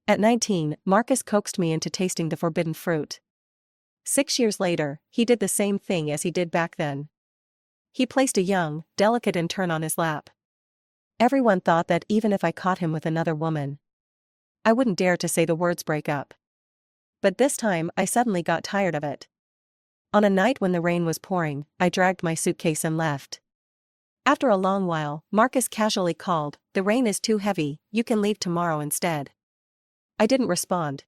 At 19, Marcus coaxed me into tasting the forbidden fruit. 6 years later, he did the same thing as he did back then. He placed a young, delicate intern on his lap. Everyone thought that even if I caught him with another woman, I wouldn't dare to say the words break up. But this time I suddenly got tired of it. On a night when the rain was pouring, I dragged my suitcase and left. After a long while, Marcus casually called, "The rain is too heavy, you can leave tomorrow instead." I didn't respond.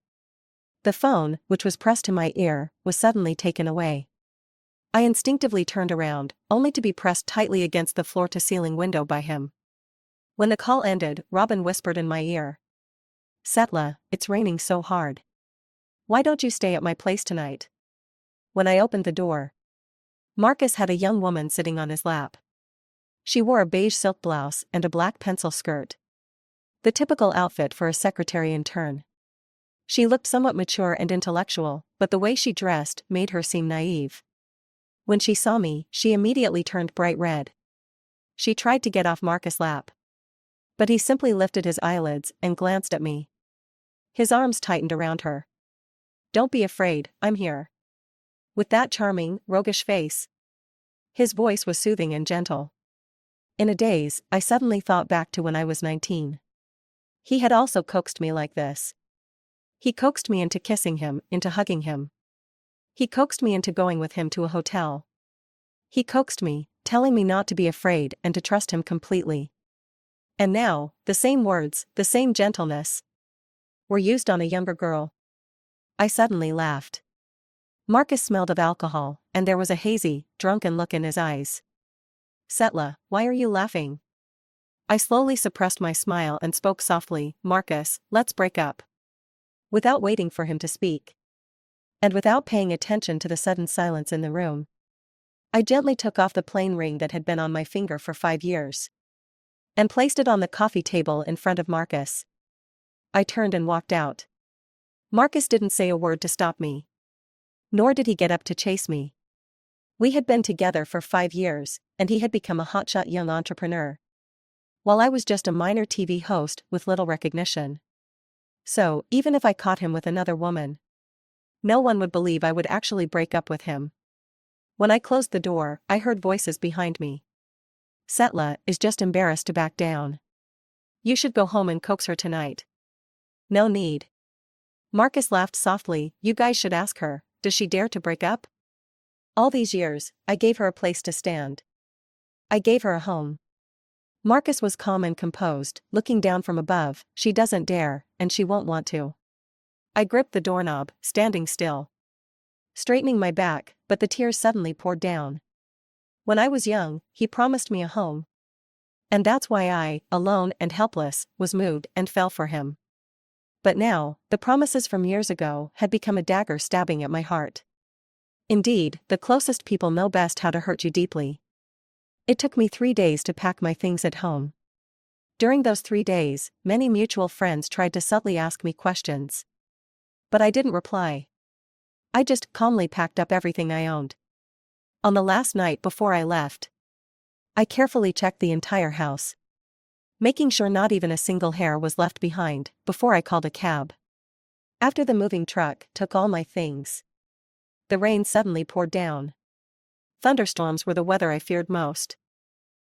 The phone, which was pressed to my ear, was suddenly taken away. I instinctively turned around, only to be pressed tightly against the floor-to-ceiling window by him. When the call ended, Robin whispered in my ear, "Setla, it's raining so hard. Why don't you stay at my place tonight?" When I opened the door, Marcus had a young woman sitting on his lap. She wore a beige silk blouse and a black pencil skirt. The typical outfit for a secretary intern. She looked somewhat mature and intellectual, but the way she dressed made her seem naive. When she saw me, she immediately turned bright red. She tried to get off Marcus' lap, but he simply lifted his eyelids and glanced at me. His arms tightened around her. "Don't be afraid, I'm here." With that charming, roguish face. His voice was soothing and gentle. In a daze, I suddenly thought back to when I was 19. He had also coaxed me like this. He coaxed me into kissing him, into hugging him. He coaxed me into going with him to a hotel. He coaxed me, telling me not to be afraid and to trust him completely. And now, the same words, the same gentleness, were used on a younger girl. I suddenly laughed. Marcus smelled of alcohol, and there was a hazy, drunken look in his eyes. "Setla, why are you laughing?" I slowly suppressed my smile and spoke softly, "Marcus, let's break up." Without waiting for him to speak, and without paying attention to the sudden silence in the room, I gently took off the plain ring that had been on my finger for 5 years, and placed it on the coffee table in front of Marcus. I turned and walked out. Marcus didn't say a word to stop me. Nor did he get up to chase me. We had been together for 5 years, and he had become a hotshot young entrepreneur, while I was just a minor TV host with little recognition. So, even if I caught him with another woman, no one would believe I would actually break up with him. When I closed the door, I heard voices behind me. "Setla is just embarrassed to back down. You should go home and coax her tonight." "No need." Marcus laughed softly, "You guys should ask her, does she dare to break up? All these years, I gave her a place to stand. I gave her a home." Marcus was calm and composed, looking down from above, "She doesn't dare, and she won't want to." I gripped the doorknob, standing still, straightening my back, but the tears suddenly poured down. When I was young, he promised me a home. And that's why I, alone and helpless, was moved and fell for him. But now, the promises from years ago had become a dagger stabbing at my heart. Indeed, the closest people know best how to hurt you deeply. It took me 3 days to pack my things at home. During those 3 days, many mutual friends tried to subtly ask me questions. But I didn't reply. I just calmly packed up everything I owned. On the last night before I left, I carefully checked the entire house, making sure not even a single hair was left behind, before I called a cab. After the moving truck took all my things, the rain suddenly poured down. Thunderstorms were the weather I feared most.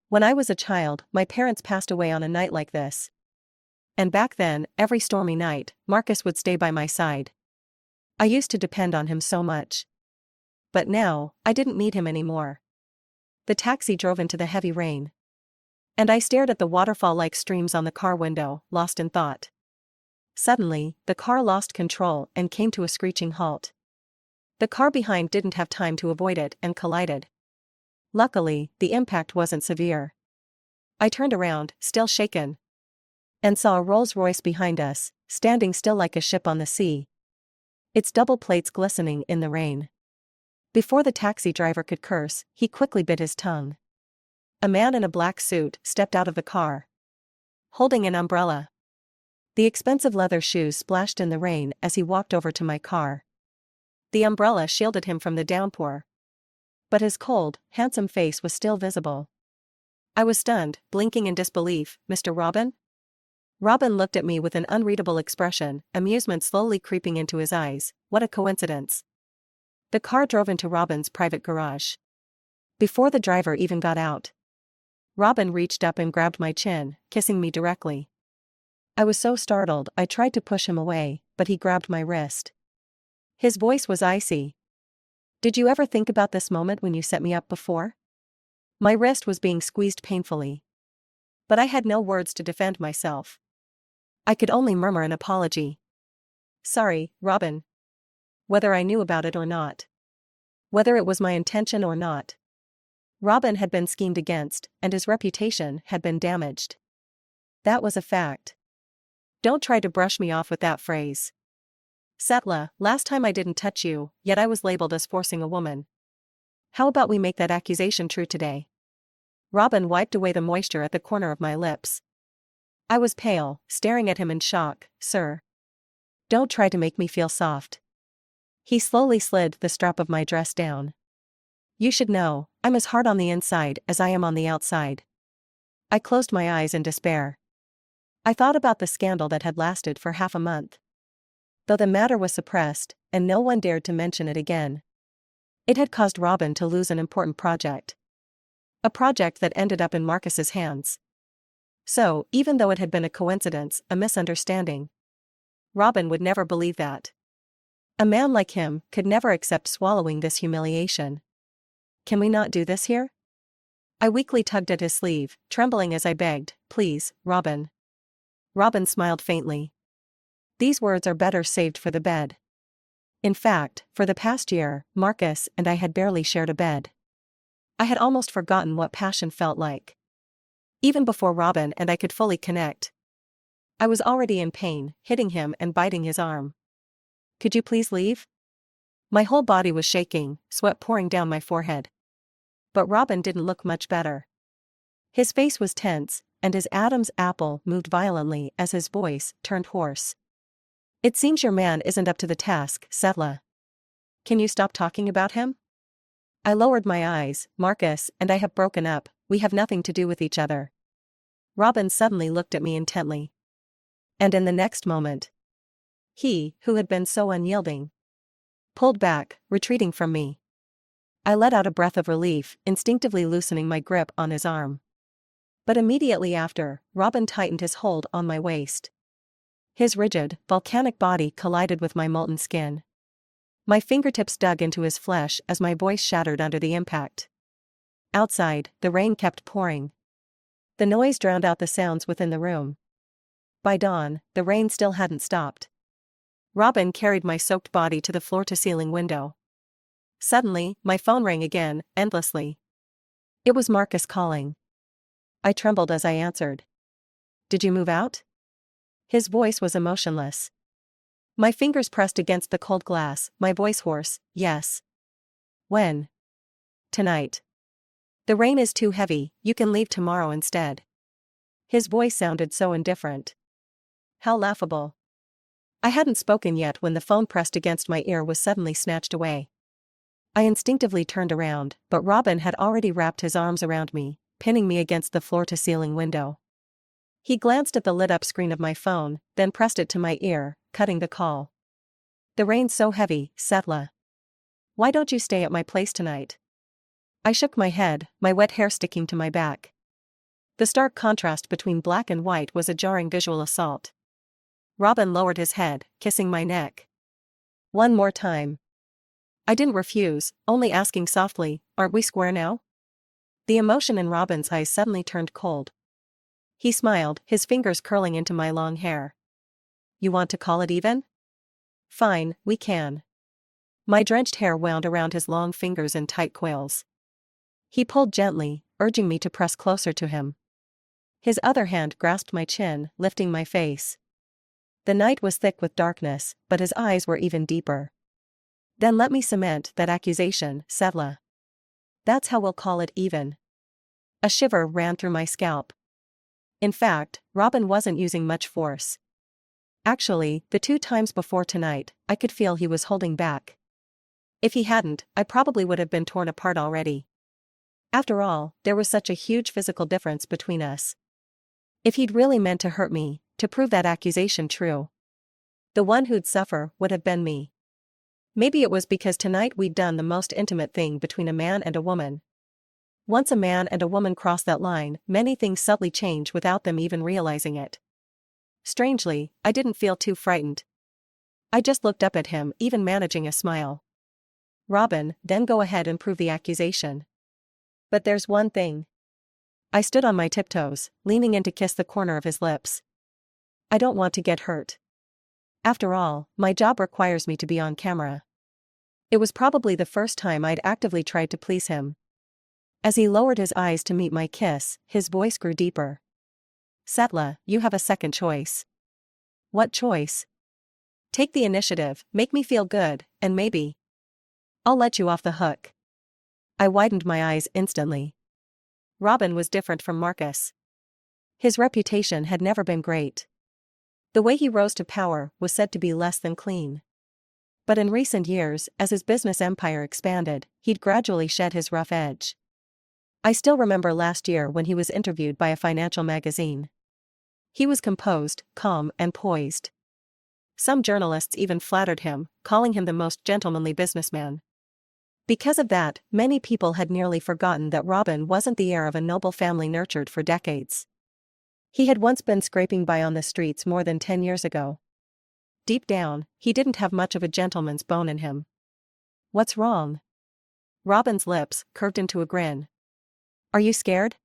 When I was a child, my parents passed away on a night like this. And back then, every stormy night, Marcus would stay by my side. I used to depend on him so much. But now, I didn't need him anymore. The taxi drove into the heavy rain, and I stared at the waterfall-like streams on the car window, lost in thought. Suddenly, the car lost control and came to a screeching halt. The car behind didn't have time to avoid it and collided. Luckily, the impact wasn't severe. I turned around, still shaken, and saw a Rolls-Royce behind us, standing still like a ship on the sea, its double plates glistening in the rain. Before the taxi driver could curse, he quickly bit his tongue. A man in a black suit stepped out of the car, holding an umbrella. The expensive leather shoes splashed in the rain as he walked over to my car. The umbrella shielded him from the downpour, but his cold, handsome face was still visible. I was stunned, blinking in disbelief. "Mr. Robin?" Robin looked at me with an unreadable expression, amusement slowly creeping into his eyes. What a coincidence. The car drove into Robin's private garage. Before the driver even got out, Robin reached up and grabbed my chin, kissing me directly. I was so startled I tried to push him away, but he grabbed my wrist. His voice was icy. Did you ever think about this moment when you set me up before? My wrist was being squeezed painfully. But I had no words to defend myself. I could only murmur an apology. Sorry, Robin. Whether I knew about it or not. Whether it was my intention or not. Robin had been schemed against, and his reputation had been damaged. That was a fact. Don't try to brush me off with that phrase. Setla, last time I didn't touch you, yet I was labeled as forcing a woman. How about we make that accusation true today? Robin wiped away the moisture at the corner of my lips. I was pale, staring at him in shock. Sir. Don't try to make me feel soft. He slowly slid the strap of my dress down. You should know, I'm as hard on the inside as I am on the outside. I closed my eyes in despair. I thought about the scandal that had lasted for half a month. Though the matter was suppressed, and no one dared to mention it again. It had caused Robin to lose an important project. A project that ended up in Marcus's hands. So, even though it had been a coincidence, a misunderstanding, Robin would never believe that. A man like him could never accept swallowing this humiliation. Can we not do this here? I weakly tugged at his sleeve, trembling as I begged, please, Robin. Robin smiled faintly. These words are better saved for the bed. In fact, for the past year, Marcus and I had barely shared a bed. I had almost forgotten what passion felt like. Even before Robin and I could fully connect, I was already in pain, hitting him and biting his arm. Could you please leave? My whole body was shaking, sweat pouring down my forehead. But Robin didn't look much better. His face was tense, and his Adam's apple moved violently as his voice turned hoarse. It seems your man isn't up to the task, Setla. Can you stop talking about him? I lowered my eyes. Marcus and I have broken up, we have nothing to do with each other. Robin suddenly looked at me intently. And in the next moment, he, who had been so unyielding, pulled back, retreating from me. I let out a breath of relief, instinctively loosening my grip on his arm. But immediately after, Robin tightened his hold on my waist. His rigid, volcanic body collided with my molten skin. My fingertips dug into his flesh as my voice shattered under the impact. Outside, the rain kept pouring. The noise drowned out the sounds within the room. By dawn, the rain still hadn't stopped. Robin carried my soaked body to the floor-to-ceiling window. Suddenly, my phone rang again, endlessly. It was Marcus calling. I trembled as I answered. Did you move out? His voice was emotionless. My fingers pressed against the cold glass, my voice hoarse. Yes. When? Tonight. The rain is too heavy, you can leave tomorrow instead. His voice sounded so indifferent. How laughable. I hadn't spoken yet when the phone pressed against my ear was suddenly snatched away. I instinctively turned around, but Robin had already wrapped his arms around me, pinning me against the floor-to-ceiling window. He glanced at the lit-up screen of my phone, then pressed it to my ear, cutting the call. The rain's so heavy, Setla. Why don't you stay at my place tonight? I shook my head, my wet hair sticking to my back. The stark contrast between black and white was a jarring visual assault. Robin lowered his head, kissing my neck. One more time. I didn't refuse, only asking softly, aren't we square now? The emotion in Robin's eyes suddenly turned cold. He smiled, his fingers curling into my long hair. You want to call it even? Fine, we can. My drenched hair wound around his long fingers in tight coils. He pulled gently, urging me to press closer to him. His other hand grasped my chin, lifting my face. The night was thick with darkness, but his eyes were even deeper. Then let me cement that accusation, Setla. That's how we'll call it even. A shiver ran through my scalp. In fact, Robin wasn't using much force. Actually, the 2 times before tonight, I could feel he was holding back. If he hadn't, I probably would have been torn apart already. After all, there was such a huge physical difference between us. If he'd really meant to hurt me, to prove that accusation true. The one who'd suffer would have been me. Maybe it was because tonight we'd done the most intimate thing between a man and a woman. Once a man and a woman cross that line, many things subtly change without them even realizing it. Strangely, I didn't feel too frightened. I just looked up at him, even managing a smile. Robin, then go ahead and prove the accusation. But there's one thing. I stood on my tiptoes, leaning in to kiss the corner of his lips. I don't want to get hurt. After all, my job requires me to be on camera. It was probably the first time I'd actively tried to please him. As he lowered his eyes to meet my kiss, his voice grew deeper. Setla, you have a second choice. What choice? Take the initiative, make me feel good, and maybe I'll let you off the hook. I widened my eyes instantly. Robin was different from Marcus. His reputation had never been great. The way he rose to power was said to be less than clean. But in recent years, as his business empire expanded, he'd gradually shed his rough edge. I still remember last year when he was interviewed by a financial magazine. He was composed, calm, and poised. Some journalists even flattered him, calling him the most gentlemanly businessman. Because of that, many people had nearly forgotten that Robin wasn't the heir of a noble family nurtured for decades. He had once been scraping by on the streets more than 10 years ago. Deep down, he didn't have much of a gentleman's bone in him. What's wrong? Robin's lips curved into a grin. Are you scared?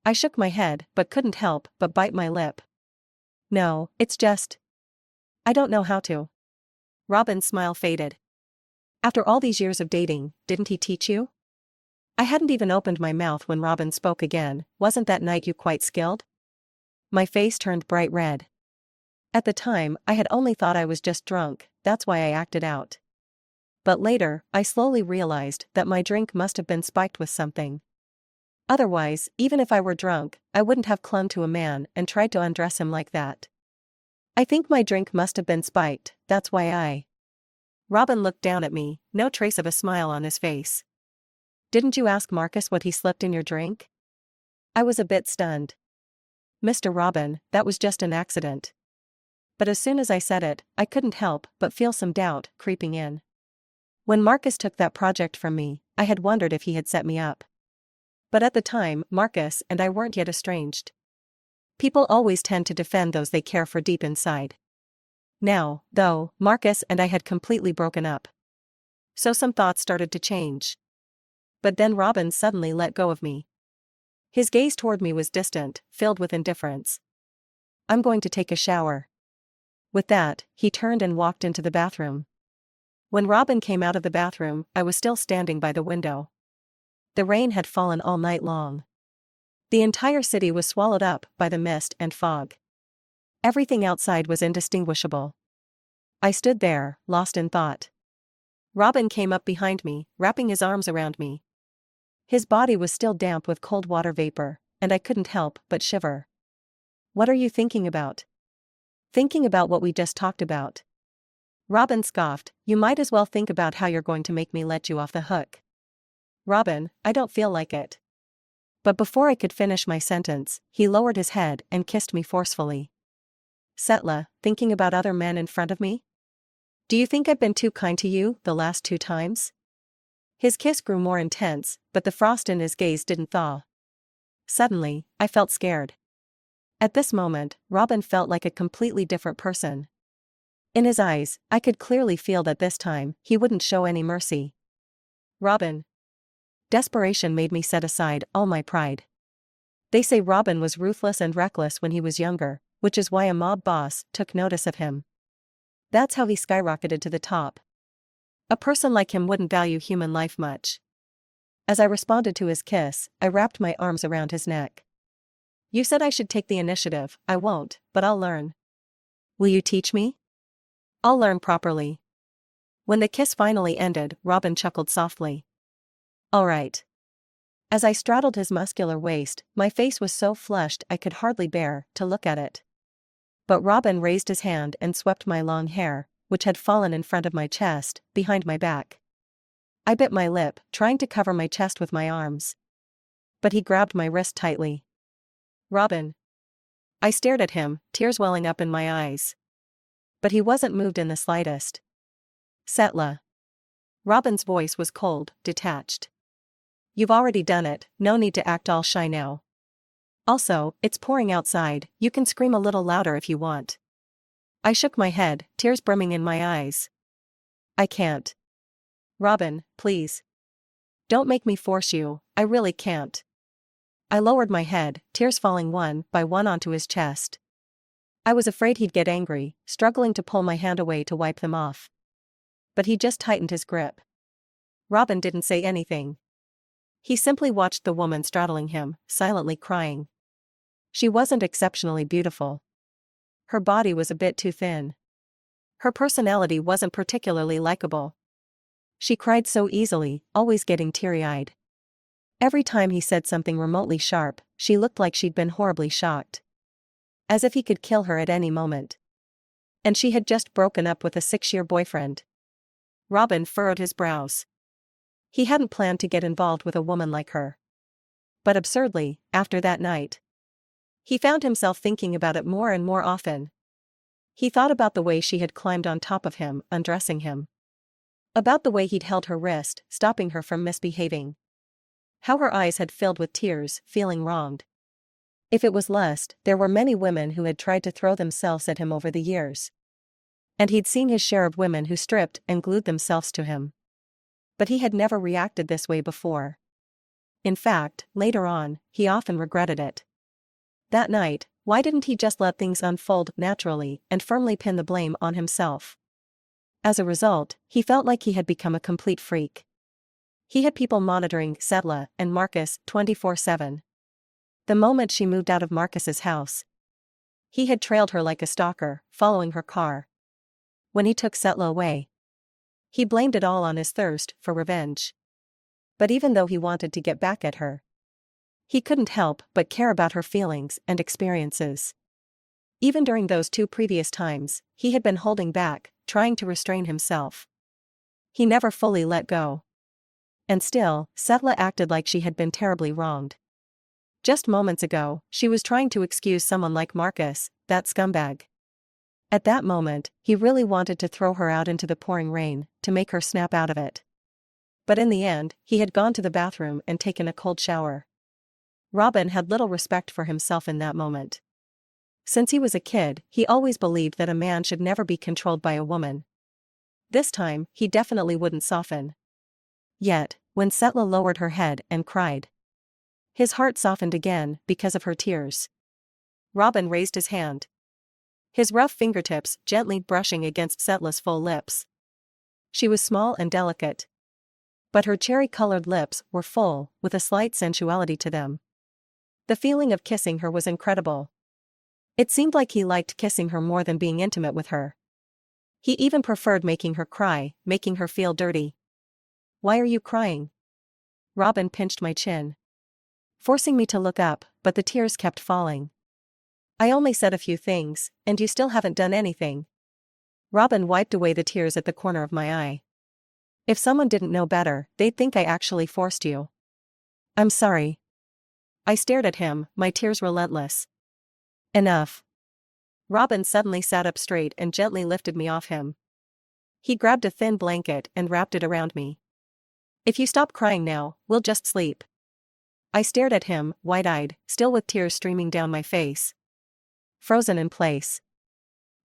I shook my head, but couldn't help but bite my lip. No, it's just I don't know how to. Robin's smile faded. After all these years of dating, didn't he teach you? I hadn't even opened my mouth when Robin spoke again. Wasn't that night you quite skilled? My face turned bright red. At the time, I had only thought I was just drunk, that's why I acted out. But later, I slowly realized that my drink must have been spiked with something. Otherwise, even if I were drunk, I wouldn't have clung to a man and tried to undress him like that. I think my drink must have been spiked, that's why I. Robin looked down at me, no trace of a smile on his face. Didn't you ask Marcus what he slipped in your drink? I was a bit stunned. Mr. Robin, that was just an accident. But as soon as I said it, I couldn't help but feel some doubt creeping in. When Marcus took that project from me, I had wondered if he had set me up. But at the time, Marcus and I weren't yet estranged. People always tend to defend those they care for deep inside. Now, though, Marcus and I had completely broken up. So some thoughts started to change. But then Robin suddenly let go of me. His gaze toward me was distant, filled with indifference. I'm going to take a shower. With that, he turned and walked into the bathroom. When Robin came out of the bathroom, I was still standing by the window. The rain had fallen all night long. The entire city was swallowed up by the mist and fog. Everything outside was indistinguishable. I stood there, lost in thought. Robin came up behind me, wrapping his arms around me. His body was still damp with cold water vapor, and I couldn't help but shiver. What are you thinking about? Thinking about what we just talked about. Robin scoffed, you might as well think about how you're going to make me let you off the hook. Robin, I don't feel like it. But before I could finish my sentence, he lowered his head and kissed me forcefully. Setla, thinking about other men in front of me? Do you think I've been too kind to you the last 2 times? His kiss grew more intense, but the frost in his gaze didn't thaw. Suddenly, I felt scared. At this moment, Robin felt like a completely different person. In his eyes, I could clearly feel that this time, he wouldn't show any mercy. Robin. Desperation made me set aside all my pride. They say Robin was ruthless and reckless when he was younger, which is why a mob boss took notice of him. That's how he skyrocketed to the top. A person like him wouldn't value human life much. As I responded to his kiss, I wrapped my arms around his neck. You said I should take the initiative. I won't, but I'll learn. Will you teach me? I'll learn properly. When the kiss finally ended, Robin chuckled softly. All right. As I straddled his muscular waist, my face was so flushed I could hardly bear to look at it. But Robin raised his hand and swept my long hair, which had fallen in front of my chest, behind my back. I bit my lip, trying to cover my chest with my arms. But he grabbed my wrist tightly. Robin. I stared at him, tears welling up in my eyes. But he wasn't moved in the slightest. Setla. Robin's voice was cold, detached. You've already done it, no need to act all shy now. Also, it's pouring outside, you can scream a little louder if you want. I shook my head, tears brimming in my eyes. I can't. Robin, please. Don't make me force you, I really can't. I lowered my head, tears falling one by one onto his chest. I was afraid he'd get angry, struggling to pull my hand away to wipe them off. But he just tightened his grip. Robin didn't say anything. He simply watched the woman straddling him, silently crying. She wasn't exceptionally beautiful. Her body was a bit too thin. Her personality wasn't particularly likable. She cried so easily, always getting teary-eyed. Every time he said something remotely sharp, she looked like she'd been horribly shocked. As if he could kill her at any moment. And she had just broken up with a 6-year boyfriend. Robin furrowed his brows. He hadn't planned to get involved with a woman like her. But absurdly, after that night, he found himself thinking about it more and more often. He thought about the way she had climbed on top of him, undressing him. About the way he'd held her wrist, stopping her from misbehaving. How her eyes had filled with tears, feeling wronged. If it was lust, there were many women who had tried to throw themselves at him over the years. And he'd seen his share of women who stripped and glued themselves to him. But he had never reacted this way before. In fact, later on, he often regretted it. That night, why didn't he just let things unfold naturally and firmly pin the blame on himself? As a result, he felt like he had become a complete freak. He had people monitoring Setla and Marcus 24/7. The moment she moved out of Marcus's house, he had trailed her like a stalker, following her car. When he took Setla away, he blamed it all on his thirst for revenge. But even though he wanted to get back at her, he couldn't help but care about her feelings and experiences. Even during those 2 previous times, he had been holding back, trying to restrain himself. He never fully let go. And still, Setla acted like she had been terribly wronged. Just moments ago, she was trying to excuse someone like Marcus, that scumbag. At that moment, he really wanted to throw her out into the pouring rain, to make her snap out of it. But in the end, he had gone to the bathroom and taken a cold shower. Robin had little respect for himself in that moment. Since he was a kid, he always believed that a man should never be controlled by a woman. This time, he definitely wouldn't soften. Yet, when Setla lowered her head and cried, his heart softened again because of her tears. Robin raised his hand. His rough fingertips gently brushing against Setla's full lips. She was small and delicate. But her cherry-colored lips were full, with a slight sensuality to them. The feeling of kissing her was incredible. It seemed like he liked kissing her more than being intimate with her. He even preferred making her cry, making her feel dirty. Why are you crying? Robin pinched my chin, forcing me to look up, but the tears kept falling. I only said a few things, and you still haven't done anything. Robin wiped away the tears at the corner of my eye. If someone didn't know better, they'd think I actually forced you. I'm sorry. I stared at him, my tears relentless. Enough. Robin suddenly sat up straight and gently lifted me off him. He grabbed a thin blanket and wrapped it around me. If you stop crying now, we'll just sleep. I stared at him, wide-eyed, still with tears streaming down my face. Frozen in place.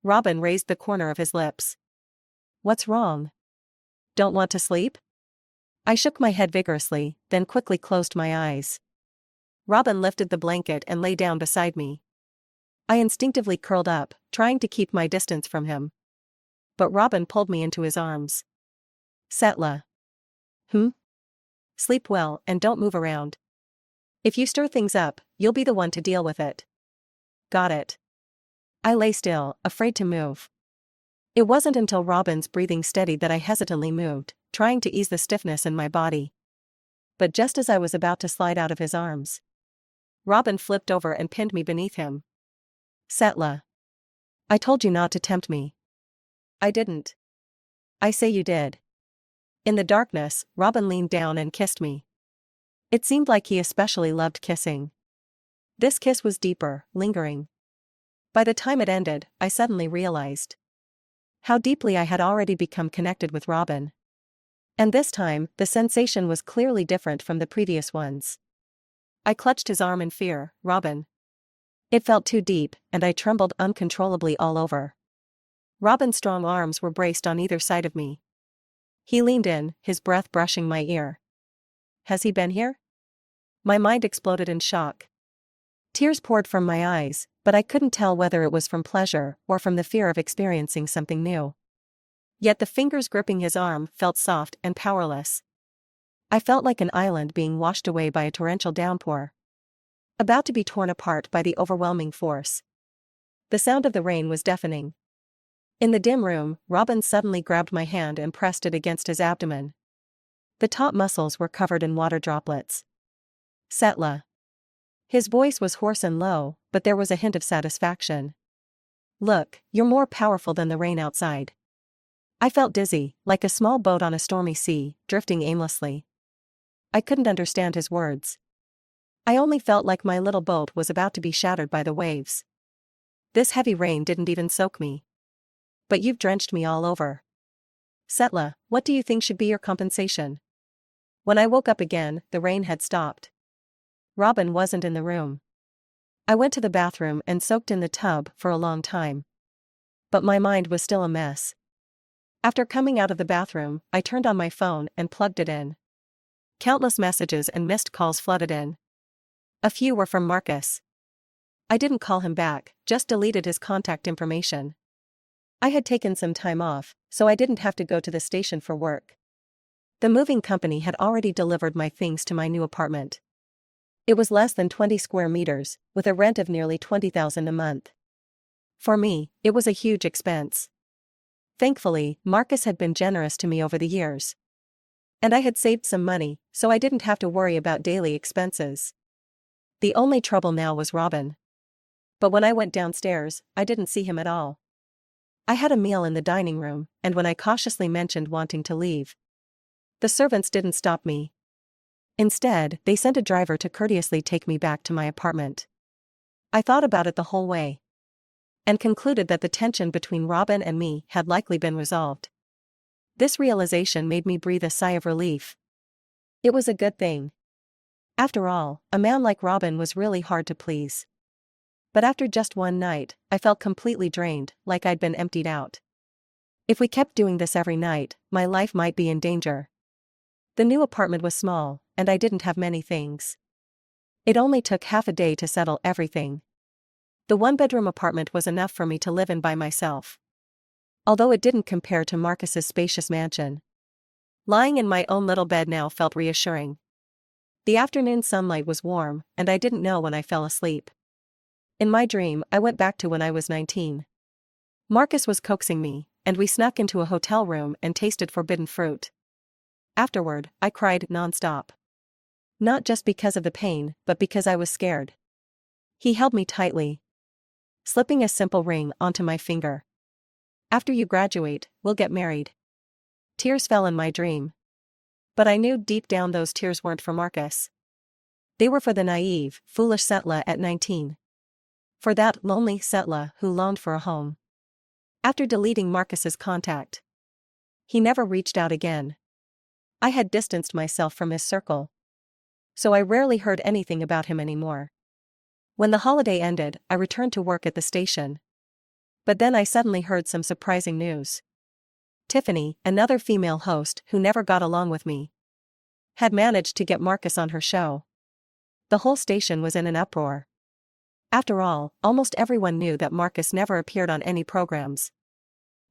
Robin raised the corner of his lips. What's wrong? Don't want to sleep? I shook my head vigorously, then quickly closed my eyes. Robin lifted the blanket and lay down beside me. I instinctively curled up, trying to keep my distance from him. But Robin pulled me into his arms. Setla. Sleep well and don't move around. If you stir things up, you'll be the one to deal with it. Got it. I lay still, afraid to move. It wasn't until Robin's breathing steadied that I hesitantly moved, trying to ease the stiffness in my body. But just as I was about to slide out of his arms, Robin flipped over and pinned me beneath him. Setla. I told you not to tempt me. I didn't. I say you did. In the darkness, Robin leaned down and kissed me. It seemed like he especially loved kissing. This kiss was deeper, lingering. By the time it ended, I suddenly realized how deeply I had already become connected with Robin. And this time, the sensation was clearly different from the previous ones. I clutched his arm in fear. Robin. It felt too deep, and I trembled uncontrollably all over. Robin's strong arms were braced on either side of me. He leaned in, his breath brushing my ear. Has he been here? My mind exploded in shock. Tears poured from my eyes, but I couldn't tell whether it was from pleasure or from the fear of experiencing something new. Yet the fingers gripping his arm felt soft and powerless. I felt like an island being washed away by a torrential downpour, about to be torn apart by the overwhelming force. The sound of the rain was deafening. In the dim room, Robin suddenly grabbed my hand and pressed it against his abdomen. The top muscles were covered in water droplets. Setla. His voice was hoarse and low, but there was a hint of satisfaction. Look, you're more powerful than the rain outside. I felt dizzy, like a small boat on a stormy sea, drifting aimlessly. I couldn't understand his words. I only felt like my little boat was about to be shattered by the waves. This heavy rain didn't even soak me. But you've drenched me all over. Setla, what do you think should be your compensation? When I woke up again, the rain had stopped. Robin wasn't in the room. I went to the bathroom and soaked in the tub for a long time. But my mind was still a mess. After coming out of the bathroom, I turned on my phone and plugged it in. Countless messages and missed calls flooded in. A few were from Marcus. I didn't call him back, just deleted his contact information. I had taken some time off, so I didn't have to go to the station for work. The moving company had already delivered my things to my new apartment. It was less than 20 square meters, with a rent of nearly $20,000 a month. For me, it was a huge expense. Thankfully, Marcus had been generous to me over the years. And I had saved some money, so I didn't have to worry about daily expenses. The only trouble now was Robin. But when I went downstairs, I didn't see him at all. I had a meal in the dining room, and when I cautiously mentioned wanting to leave, the servants didn't stop me. Instead, they sent a driver to courteously take me back to my apartment. I thought about it the whole way, and concluded that the tension between Robin and me had likely been resolved. This realization made me breathe a sigh of relief. It was a good thing. After all, a man like Robin was really hard to please. But after just one night, I felt completely drained, like I'd been emptied out. If we kept doing this every night, my life might be in danger. The new apartment was small, and I didn't have many things. It only took half a day to settle everything. The one-bedroom apartment was enough for me to live in by myself, although it didn't compare to Marcus's spacious mansion. Lying in my own little bed now felt reassuring. The afternoon sunlight was warm, and I didn't know when I fell asleep. In my dream, I went back to when I was 19. Marcus was coaxing me, and we snuck into a hotel room and tasted forbidden fruit. Afterward, I cried nonstop. Not just because of the pain, but because I was scared. He held me tightly, slipping a simple ring onto my finger. After you graduate, we'll get married. Tears fell in my dream. But I knew deep down those tears weren't for Marcus. They were for the naive, foolish Setla at 19. For that lonely Setla who longed for a home. After deleting Marcus's contact, he never reached out again. I had distanced myself from his circle, so I rarely heard anything about him anymore. When the holiday ended, I returned to work at the station. But then I suddenly heard some surprising news. Tiffany, another female host who never got along with me, had managed to get Marcus on her show. The whole station was in an uproar. After all, almost everyone knew that Marcus never appeared on any programs.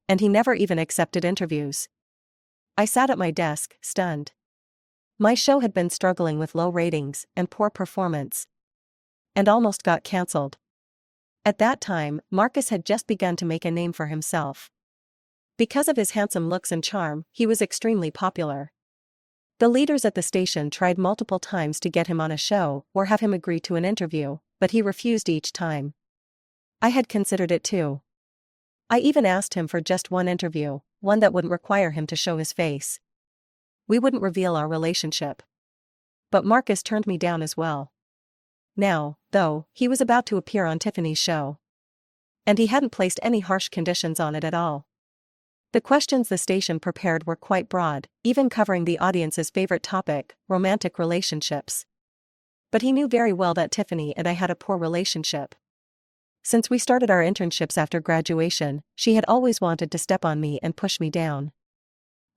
And he never even accepted interviews. I sat at my desk, stunned. My show had been struggling with low ratings and poor performance, and almost got cancelled. At that time, Marcus had just begun to make a name for himself. Because of his handsome looks and charm, he was extremely popular. The leaders at the station tried multiple times to get him on a show or have him agree to an interview, but he refused each time. I had considered it too. I even asked him for just one interview, one that wouldn't require him to show his face. We wouldn't reveal our relationship. But Marcus turned me down as well. Now, though, he was about to appear on Tiffany's show. And he hadn't placed any harsh conditions on it at all. The questions the station prepared were quite broad, even covering the audience's favorite topic, romantic relationships. But he knew very well that Tiffany and I had a poor relationship. Since we started our internships after graduation, she had always wanted to step on me and push me down.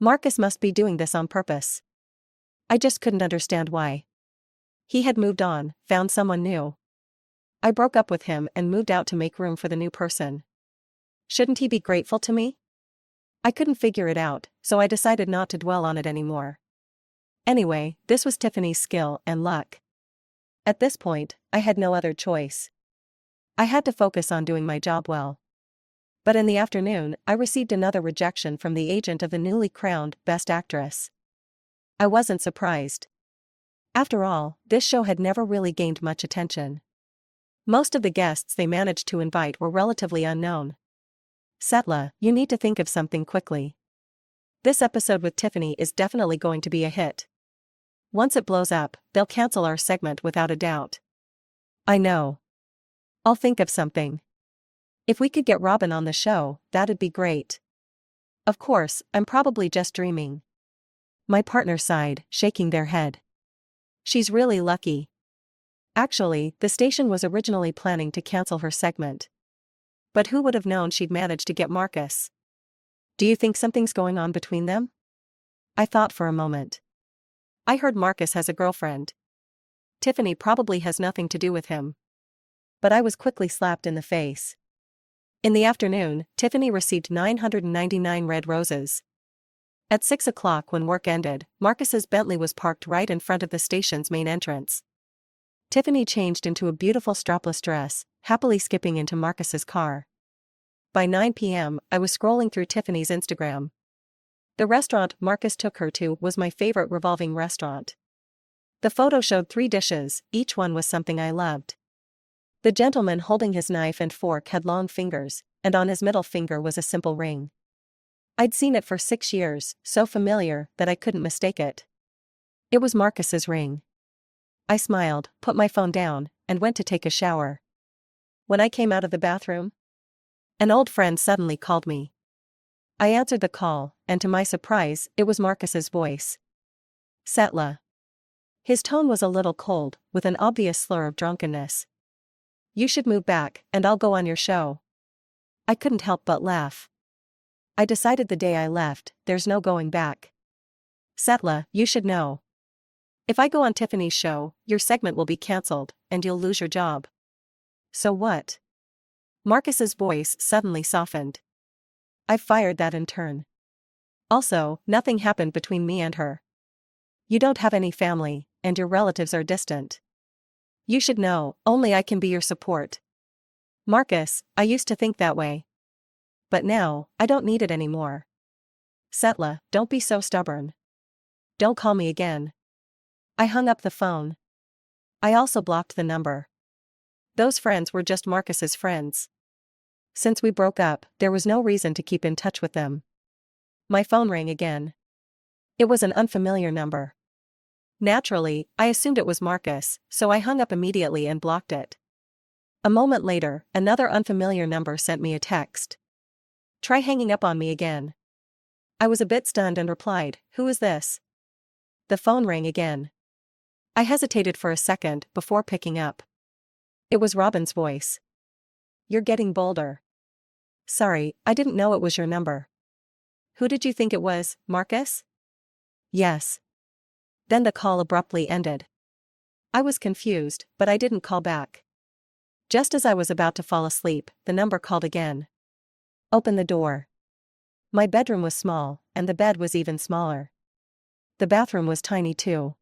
Marcus must be doing this on purpose. I just couldn't understand why. He had moved on, found someone new. I broke up with him and moved out to make room for the new person. Shouldn't he be grateful to me? I couldn't figure it out, so I decided not to dwell on it anymore. Anyway, this was Tiffany's skill and luck. At this point, I had no other choice. I had to focus on doing my job well. But in the afternoon, I received another rejection from the agent of the newly crowned Best Actress. I wasn't surprised. After all, this show had never really gained much attention. Most of the guests they managed to invite were relatively unknown. Setla, you need to think of something quickly. This episode with Tiffany is definitely going to be a hit. Once it blows up, they'll cancel our segment without a doubt. I know. I'll think of something. If we could get Robin on the show, that'd be great. Of course, I'm probably just dreaming. My partner sighed, shaking their head. She's really lucky. Actually, the station was originally planning to cancel her segment. But who would have known she'd managed to get Marcus? Do you think something's going on between them? I thought for a moment. I heard Marcus has a girlfriend. Tiffany probably has nothing to do with him. But I was quickly slapped in the face. In the afternoon, Tiffany received 999 red roses. At 6 o'clock when work ended, Marcus's Bentley was parked right in front of the station's main entrance. Tiffany changed into a beautiful strapless dress, happily skipping into Marcus's car. By 9 p.m., I was scrolling through Tiffany's Instagram. The restaurant Marcus took her to was my favorite revolving restaurant. The photo showed 3 dishes, each one was something I loved. The gentleman holding his knife and fork had long fingers, and on his middle finger was a simple ring. I'd seen it for 6 years, so familiar that I couldn't mistake it. It was Marcus's ring. I smiled, put my phone down, and went to take a shower. When I came out of the bathroom, an old friend suddenly called me. I answered the call, and to my surprise, it was Marcus's voice. Setla. His tone was a little cold, with an obvious slur of drunkenness. You should move back, and I'll go on your show. I couldn't help but laugh. I decided the day I left, there's no going back. Setla, you should know. If I go on Tiffany's show, your segment will be cancelled, and you'll lose your job. So what? Marcus's voice suddenly softened. I've fired that intern. Also, nothing happened between me and her. You don't have any family, and your relatives are distant. You should know, only I can be your support. Marcus, I used to think that way. But now, I don't need it anymore. Setla, don't be so stubborn. Don't call me again. I hung up the phone. I also blocked the number. Those friends were just Marcus's friends. Since we broke up, there was no reason to keep in touch with them. My phone rang again. It was an unfamiliar number. Naturally, I assumed it was Marcus, so I hung up immediately and blocked it. A moment later, another unfamiliar number sent me a text. Try hanging up on me again. I was a bit stunned and replied, "Who is this?" The phone rang again. I hesitated for a second before picking up. It was Robin's voice. You're getting bolder. Sorry, I didn't know it was your number. Who did you think it was, Marcus? Yes. Then the call abruptly ended. I was confused, but I didn't call back. Just as I was about to fall asleep, the number called again. Open the door. My bedroom was small, and the bed was even smaller. The bathroom was tiny too.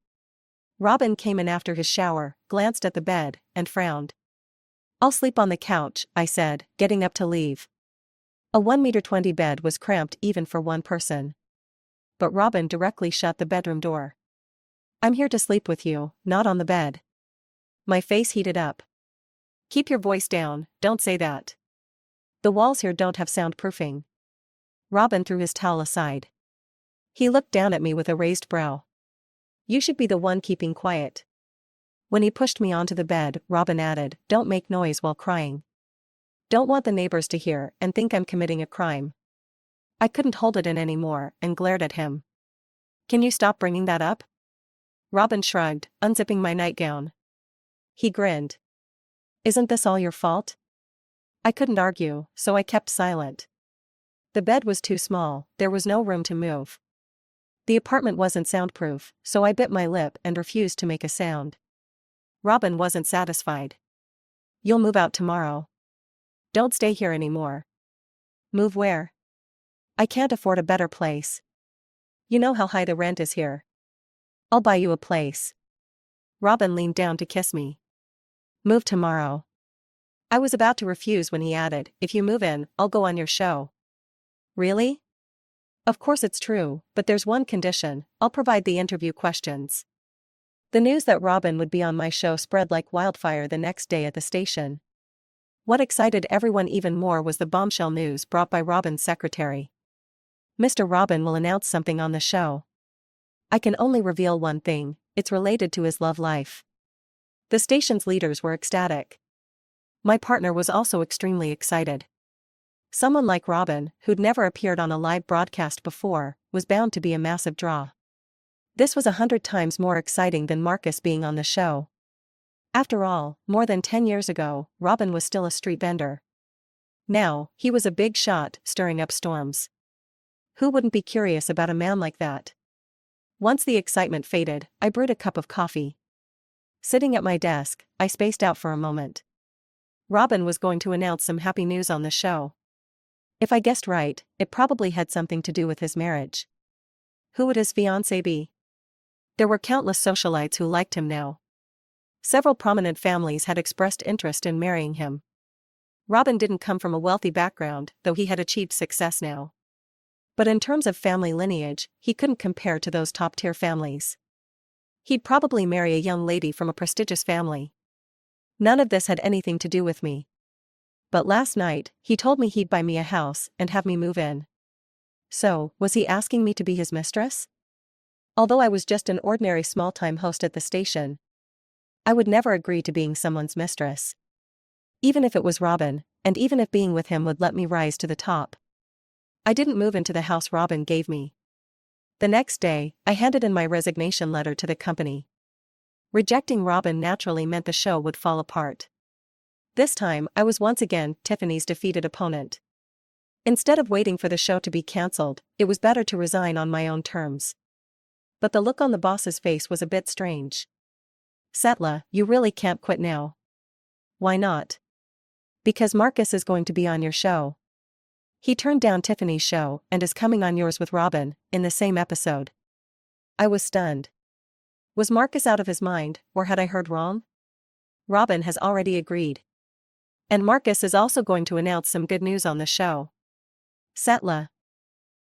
Robin came in after his shower, glanced at the bed, and frowned. I'll sleep on the couch, I said, getting up to leave. A 1.20 m bed was cramped even for one person. But Robin directly shut the bedroom door. I'm here to sleep with you, not on the bed. My face heated up. Keep your voice down, don't say that. The walls here don't have soundproofing. Robin threw his towel aside. He looked down at me with a raised brow. You should be the one keeping quiet. When he pushed me onto the bed, Robin added, Don't make noise while crying. Don't want the neighbors to hear and think I'm committing a crime. I couldn't hold it in anymore and glared at him. Can you stop bringing that up? Robin shrugged, unzipping my nightgown. He grinned. Isn't this all your fault? I couldn't argue, so I kept silent. The bed was too small, there was no room to move. The apartment wasn't soundproof, so I bit my lip and refused to make a sound. Robin wasn't satisfied. You'll move out tomorrow. Don't stay here anymore. Move where? I can't afford a better place. You know how high the rent is here. I'll buy you a place. Robin leaned down to kiss me. Move tomorrow. I was about to refuse when he added, if you move in, I'll go on your show. Really? Of course it's true, but there's one condition, I'll provide the interview questions. The news that Robin would be on my show spread like wildfire the next day at the station. What excited everyone even more was the bombshell news brought by Robin's secretary. Mr. Robin will announce something on the show. I can only reveal one thing, it's related to his love life. The station's leaders were ecstatic. My partner was also extremely excited. Someone like Robin, who'd never appeared on a live broadcast before, was bound to be a massive draw. This was 100 times more exciting than Marcus being on the show. After all, more than 10 years ago, Robin was still a street vendor. Now, he was a big shot, stirring up storms. Who wouldn't be curious about a man like that? Once the excitement faded, I brewed a cup of coffee. Sitting at my desk, I spaced out for a moment. Robin was going to announce some happy news on the show. If I guessed right, it probably had something to do with his marriage. Who would his fiancée be? There were countless socialites who liked him now. Several prominent families had expressed interest in marrying him. Robin didn't come from a wealthy background, though he had achieved success now. But in terms of family lineage, he couldn't compare to those top-tier families. He'd probably marry a young lady from a prestigious family. None of this had anything to do with me. But last night, he told me he'd buy me a house and have me move in. So, was he asking me to be his mistress? Although I was just an ordinary small-time host at the station, I would never agree to being someone's mistress. Even if it was Robin, and even if being with him would let me rise to the top. I didn't move into the house Robin gave me. The next day, I handed in my resignation letter to the company. Rejecting Robin naturally meant the show would fall apart. This time, I was once again Tiffany's defeated opponent. Instead of waiting for the show to be cancelled, it was better to resign on my own terms. But the look on the boss's face was a bit strange. Setla, you really can't quit now. Why not? Because Marcus is going to be on your show. He turned down Tiffany's show and is coming on yours with Robin, in the same episode. I was stunned. Was Marcus out of his mind, or had I heard wrong? Robin has already agreed. And Marcus is also going to announce some good news on the show. Setla.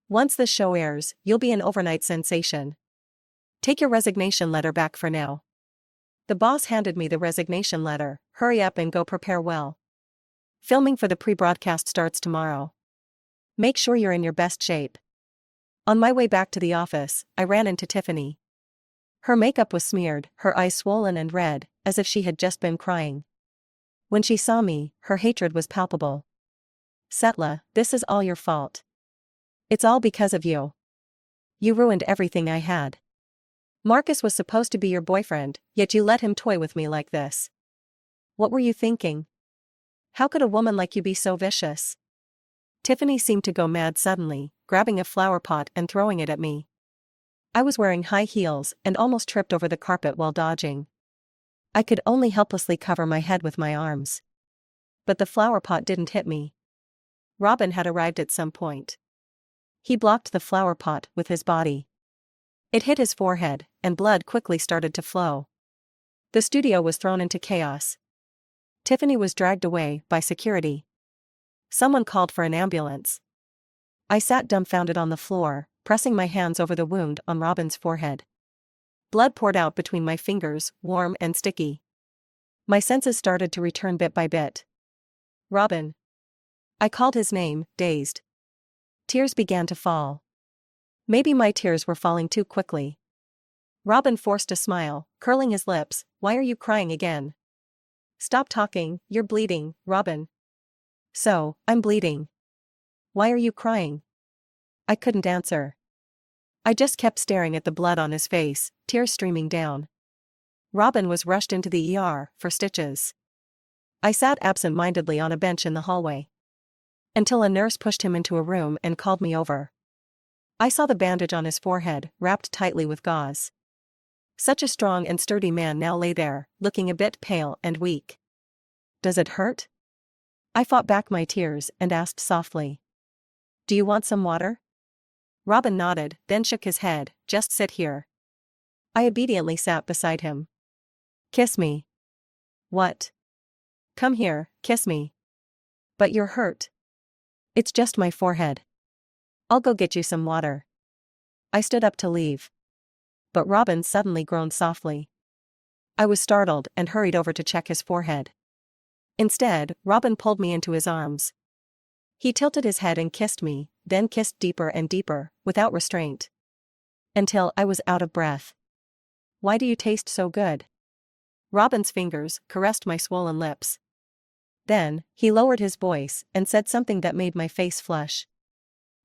Once the show airs, you'll be an overnight sensation. Take your resignation letter back for now. The boss handed me the resignation letter. Hurry up and go prepare well. Filming for the pre-broadcast starts tomorrow. Make sure you're in your best shape. On my way back to the office, I ran into Tiffany. Her makeup was smeared, her eyes swollen and red, as if she had just been crying. When she saw me, her hatred was palpable. Setla, this is all your fault. It's all because of you. You ruined everything I had. Marcus was supposed to be your boyfriend, yet you let him toy with me like this. What were you thinking? How could a woman like you be so vicious? Tiffany seemed to go mad suddenly, grabbing a flower pot and throwing it at me. I was wearing high heels and almost tripped over the carpet while dodging. I could only helplessly cover my head with my arms. But the flower pot didn't hit me. Robin had arrived at some point. He blocked the flower pot with his body. It hit his forehead, and blood quickly started to flow. The studio was thrown into chaos. Tiffany was dragged away by security. Someone called for an ambulance. I sat dumbfounded on the floor, pressing my hands over the wound on Robin's forehead. Blood poured out between my fingers, warm and sticky. My senses started to return bit by bit. Robin. I called his name, dazed. Tears began to fall. Maybe my tears were falling too quickly. Robin forced a smile, curling his lips. Why are you crying again? Stop talking, you're bleeding, Robin. So, I'm bleeding. Why are you crying? I couldn't answer. I just kept staring at the blood on his face, tears streaming down. Robin was rushed into the ER for stitches. I sat absent-mindedly on a bench in the hallway. Until a nurse pushed him into a room and called me over. I saw the bandage on his forehead, wrapped tightly with gauze. Such a strong and sturdy man now lay there, looking a bit pale and weak. Does it hurt? I fought back my tears and asked softly. Do you want some water? Robin nodded, then shook his head. Just sit here. I obediently sat beside him. Kiss me. What? Come here, kiss me. But you're hurt. It's just my forehead. I'll go get you some water. I stood up to leave. But Robin suddenly groaned softly. I was startled and hurried over to check his forehead. Instead, Robin pulled me into his arms. He tilted his head and kissed me, then kissed deeper and deeper, without restraint. Until I was out of breath. Why do you taste so good? Robin's fingers caressed my swollen lips. Then, he lowered his voice and said something that made my face flush.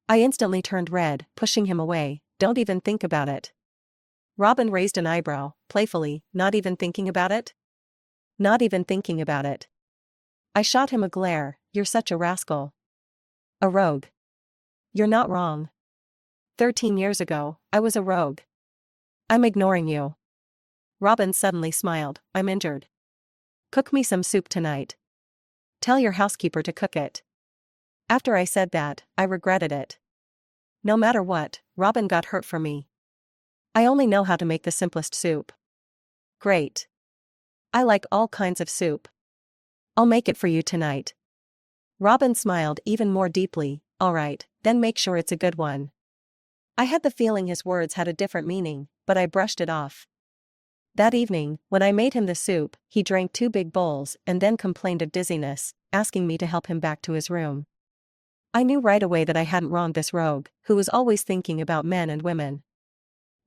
I instantly turned red, pushing him away. Don't even think about it. Robin raised an eyebrow, playfully. Not even thinking about it? Not even thinking about it. I shot him a glare. You're such a rascal. A rogue. You're not wrong. 13 years ago, I was a rogue. I'm ignoring you. Robin suddenly smiled. I'm injured. Cook me some soup tonight. Tell your housekeeper to cook it. After I said that, I regretted it. No matter what, Robin got hurt for me. I only know how to make the simplest soup. Great. I like all kinds of soup. I'll make it for you tonight. Robin smiled even more deeply. All right, then make sure it's a good one. I had the feeling his words had a different meaning, but I brushed it off. That evening, when I made him the soup, he drank 2 big bowls and then complained of dizziness, asking me to help him back to his room. I knew right away that I hadn't wronged this rogue, who was always thinking about men and women.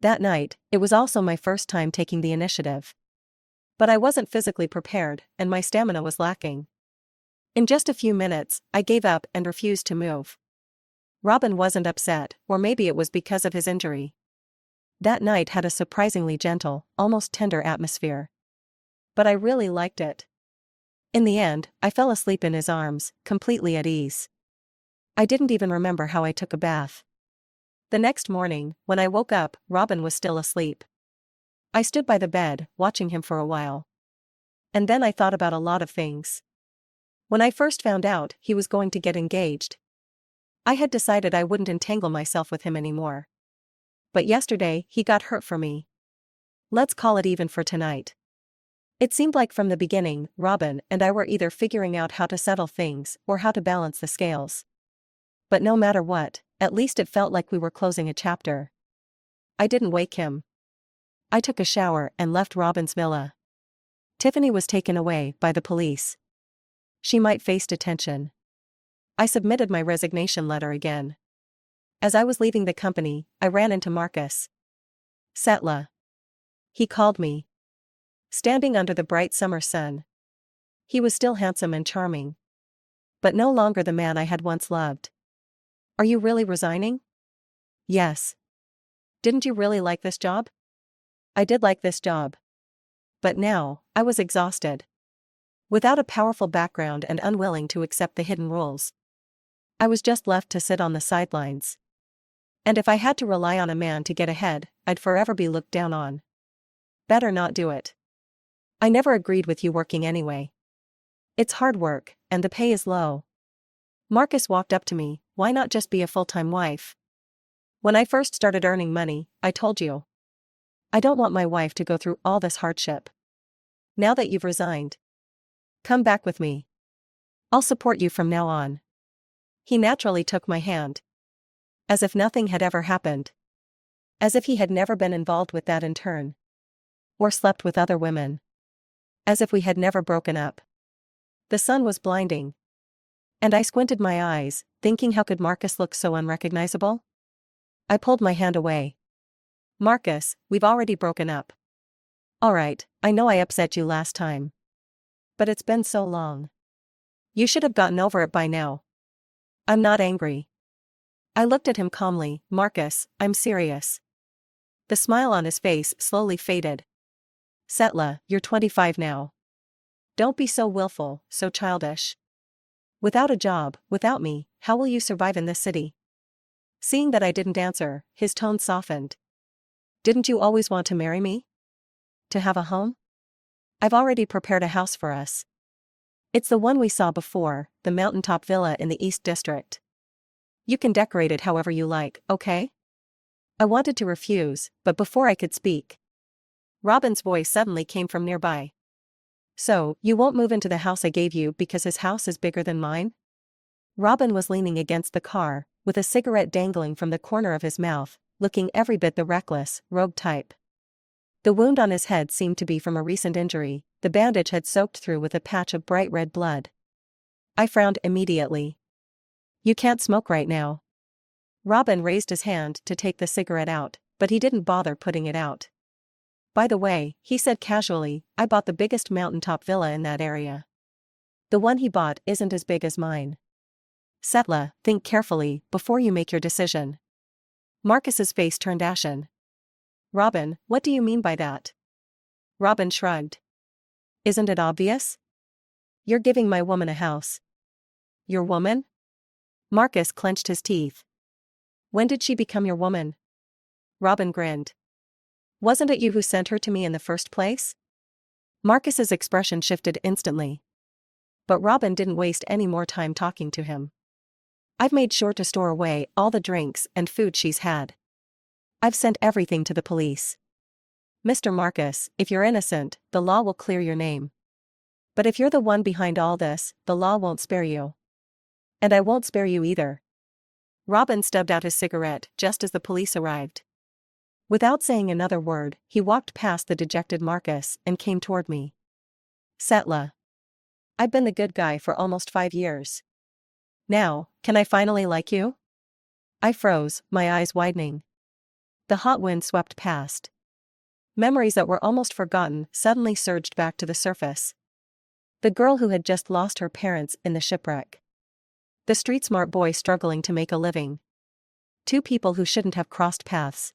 That night, it was also my first time taking the initiative. But I wasn't physically prepared, and my stamina was lacking. In just a few minutes, I gave up and refused to move. Robin wasn't upset, or maybe it was because of his injury. That night had a surprisingly gentle, almost tender atmosphere. But I really liked it. In the end, I fell asleep in his arms, completely at ease. I didn't even remember how I took a bath. The next morning, when I woke up, Robin was still asleep. I stood by the bed, watching him for a while. And then I thought about a lot of things. When I first found out he was going to get engaged, I had decided I wouldn't entangle myself with him anymore. But yesterday, he got hurt for me. Let's call it even for tonight. It seemed like from the beginning, Robin and I were either figuring out how to settle things or how to balance the scales. But no matter what, at least it felt like we were closing a chapter. I didn't wake him. I took a shower and left Robin's villa. Tiffany was taken away by the police. She might face detention. I submitted my resignation letter again. As I was leaving the company, I ran into Marcus. Setla. He called me. Standing under the bright summer sun. He was still handsome and charming. But no longer the man I had once loved. Are you really resigning? Yes. Didn't you really like this job? I did like this job. But now, I was exhausted. Without a powerful background and unwilling to accept the hidden rules. I was just left to sit on the sidelines. And if I had to rely on a man to get ahead, I'd forever be looked down on. Better not do it. I never agreed with you working anyway. It's hard work, and the pay is low. Marcus walked up to me. Why not just be a full-time wife? When I first started earning money, I told you. I don't want my wife to go through all this hardship. Now that you've resigned, come back with me. I'll support you from now on. He naturally took my hand. As if nothing had ever happened. As if he had never been involved with that in turn. Or slept with other women. As if we had never broken up. The sun was blinding. And I squinted my eyes, thinking how could Marcus look so unrecognizable? I pulled my hand away. Marcus, we've already broken up. Alright, I know I upset you last time. But it's been so long. You should have gotten over it by now. I'm not angry. I looked at him calmly. Marcus, I'm serious. The smile on his face slowly faded. Setla, you're 25 now. Don't be so willful, so childish. Without a job, without me, how will you survive in this city? Seeing that I didn't answer, his tone softened. Didn't you always want to marry me? To have a home? I've already prepared a house for us. It's the one we saw before, the mountaintop villa in the East District. You can decorate it however you like, okay? I wanted to refuse, but before I could speak, Robin's voice suddenly came from nearby. So, you won't move into the house I gave you because his house is bigger than mine? Robin was leaning against the car, with a cigarette dangling from the corner of his mouth, looking every bit the reckless, rogue type. The wound on his head seemed to be from a recent injury, the bandage had soaked through with a patch of bright red blood. I frowned immediately. You can't smoke right now. Robin raised his hand to take the cigarette out, but he didn't bother putting it out. By the way, he said casually, I bought the biggest mountaintop villa in that area. The one he bought isn't as big as mine. Setla, think carefully before you make your decision. Marcus's face turned ashen. Robin, what do you mean by that? Robin shrugged. Isn't it obvious? You're giving my woman a house. Your woman? Marcus clenched his teeth. When did she become your woman? Robin grinned. Wasn't it you who sent her to me in the first place? Marcus's expression shifted instantly. But Robin didn't waste any more time talking to him. I've made sure to store away all the drinks and food she's had. I've sent everything to the police. Mr. Marcus, if you're innocent, the law will clear your name. But if you're the one behind all this, the law won't spare you. And I won't spare you either. Robin stubbed out his cigarette just as the police arrived. Without saying another word, he walked past the dejected Marcus and came toward me. Setla. I've been the good guy for almost 5 years. Now, can I finally like you? I froze, my eyes widening. The hot wind swept past. Memories that were almost forgotten suddenly surged back to the surface. The girl who had just lost her parents in the shipwreck. The street-smart boy struggling to make a living. 2 people who shouldn't have crossed paths.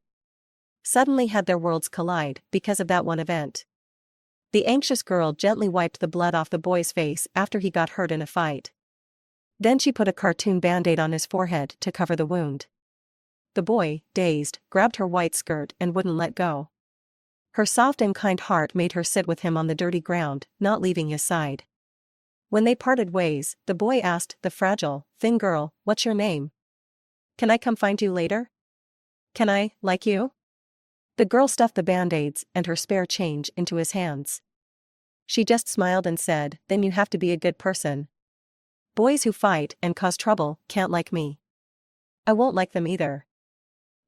Suddenly had their worlds collide because of that one event. The anxious girl gently wiped the blood off the boy's face after he got hurt in a fight. Then she put a cartoon band-aid on his forehead to cover the wound. The boy, dazed, grabbed her white skirt and wouldn't let go. Her soft and kind heart made her sit with him on the dirty ground, not leaving his side. When they parted ways, the boy asked the fragile, thin girl, "What's your name? Can I come find you later? Can I, like you?" The girl stuffed the band-aids and her spare change into his hands. She just smiled and said, "Then you have to be a good person. Boys who fight and cause trouble can't like me. I won't like them either.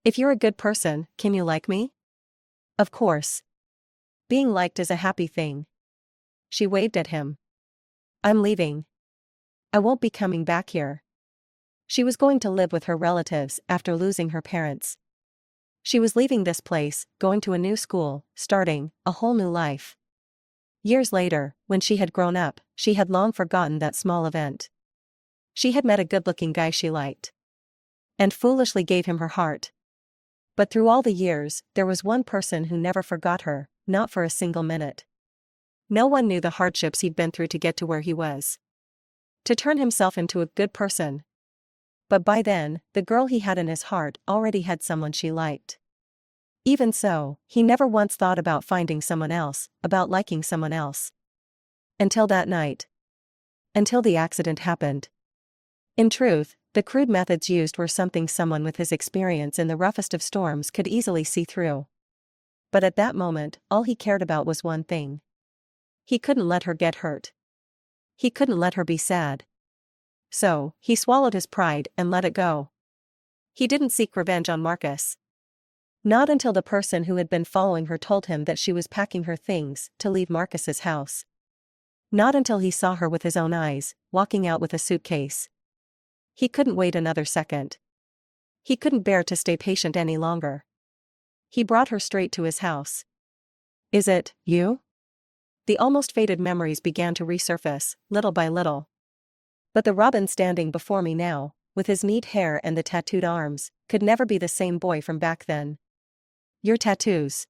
If you're a good person, can you like me?" Of course. Being liked is a happy thing. She waved at him. I'm leaving. I won't be coming back here. She was going to live with her relatives after losing her parents. She was leaving this place, going to a new school, starting a whole new life. Years later, when she had grown up, she had long forgotten that small event. She had met a good-looking guy she liked. And foolishly gave him her heart. But through all the years, there was one person who never forgot her, not for a single minute. No one knew the hardships he'd been through to get to where he was. To turn himself into a good person. But by then, the girl he had in his heart already had someone she liked. Even so, he never once thought about finding someone else, about liking someone else. Until that night. Until the accident happened. In truth, the crude methods used were something someone with his experience in the roughest of storms could easily see through. But at that moment, all he cared about was one thing. He couldn't let her get hurt. He couldn't let her be sad. So, he swallowed his pride and let it go. He didn't seek revenge on Marcus. Not until the person who had been following her told him that she was packing her things to leave Marcus's house. Not until he saw her with his own eyes, walking out with a suitcase. He couldn't wait another second. He couldn't bear to stay patient any longer. He brought her straight to his house. Is it you? The almost faded memories began to resurface, little by little. But the Robin standing before me now, with his neat hair and the tattooed arms, could never be the same boy from back then. Your tattoos.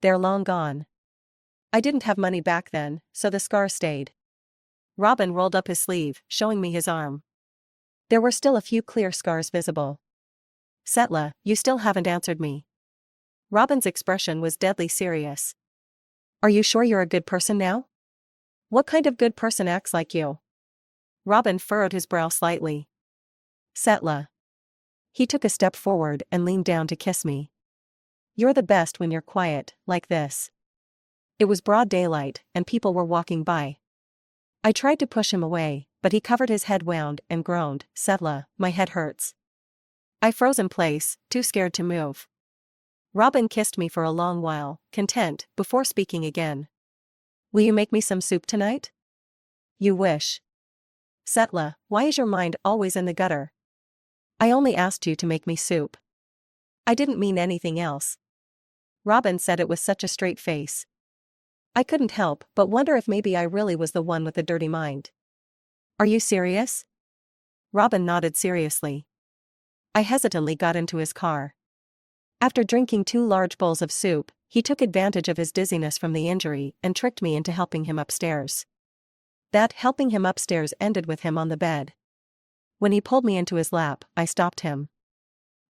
They're long gone. I didn't have money back then, so the scar stayed. Robin rolled up his sleeve, showing me his arm. There were still a few clear scars visible. Setla, you still haven't answered me. Robin's expression was deadly serious. Are you sure you're a good person now? What kind of good person acts like you? Robin furrowed his brow slightly. Setla. He took a step forward and leaned down to kiss me. You're the best when you're quiet, like this. It was broad daylight, and people were walking by. I tried to push him away, but he covered his head wound and groaned, Setla, my head hurts. I froze in place, too scared to move. Robin kissed me for a long while, content, before speaking again. Will you make me some soup tonight? You wish. Setla, why is your mind always in the gutter? I only asked you to make me soup. I didn't mean anything else. Robin said it with such a straight face. I couldn't help but wonder if maybe I really was the one with the dirty mind. Are you serious? Robin nodded seriously. I hesitantly got into his car. After drinking 2 large bowls of soup, he took advantage of his dizziness from the injury and tricked me into helping him upstairs. That helping him upstairs ended with him on the bed. When he pulled me into his lap, I stopped him.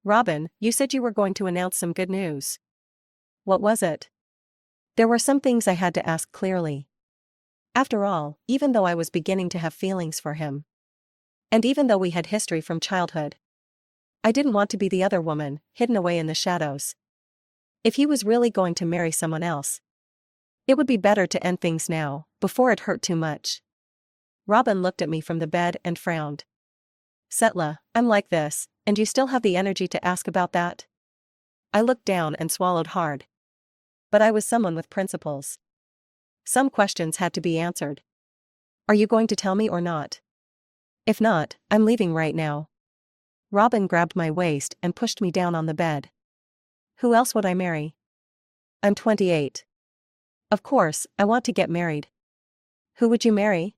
Robin, you said you were going to announce some good news. What was it? There were some things I had to ask clearly. After all, even though I was beginning to have feelings for him, and even though we had history from childhood, I didn't want to be the other woman, hidden away in the shadows. If he was really going to marry someone else, it would be better to end things now, before it hurt too much. Robin looked at me from the bed and frowned. Setla, I'm like this, and you still have the energy to ask about that? I looked down and swallowed hard. But I was someone with principles. Some questions had to be answered. Are you going to tell me or not? If not, I'm leaving right now. Robin grabbed my waist and pushed me down on the bed. Who else would I marry? I'm 28. Of course, I want to get married. Who would you marry?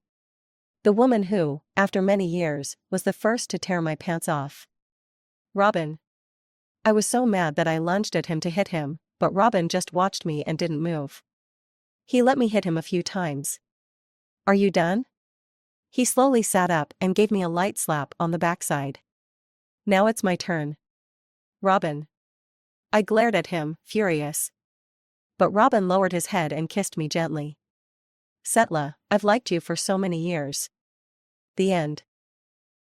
The woman who, after many years, was the first to tear my pants off. Robin. I was so mad that I lunged at him to hit him, but Robin just watched me and didn't move. He let me hit him a few times. Are you done? He slowly sat up and gave me a light slap on the backside. Now it's my turn. Robin. I glared at him, furious. But Robin lowered his head and kissed me gently. Setla, I've liked you for so many years. The end.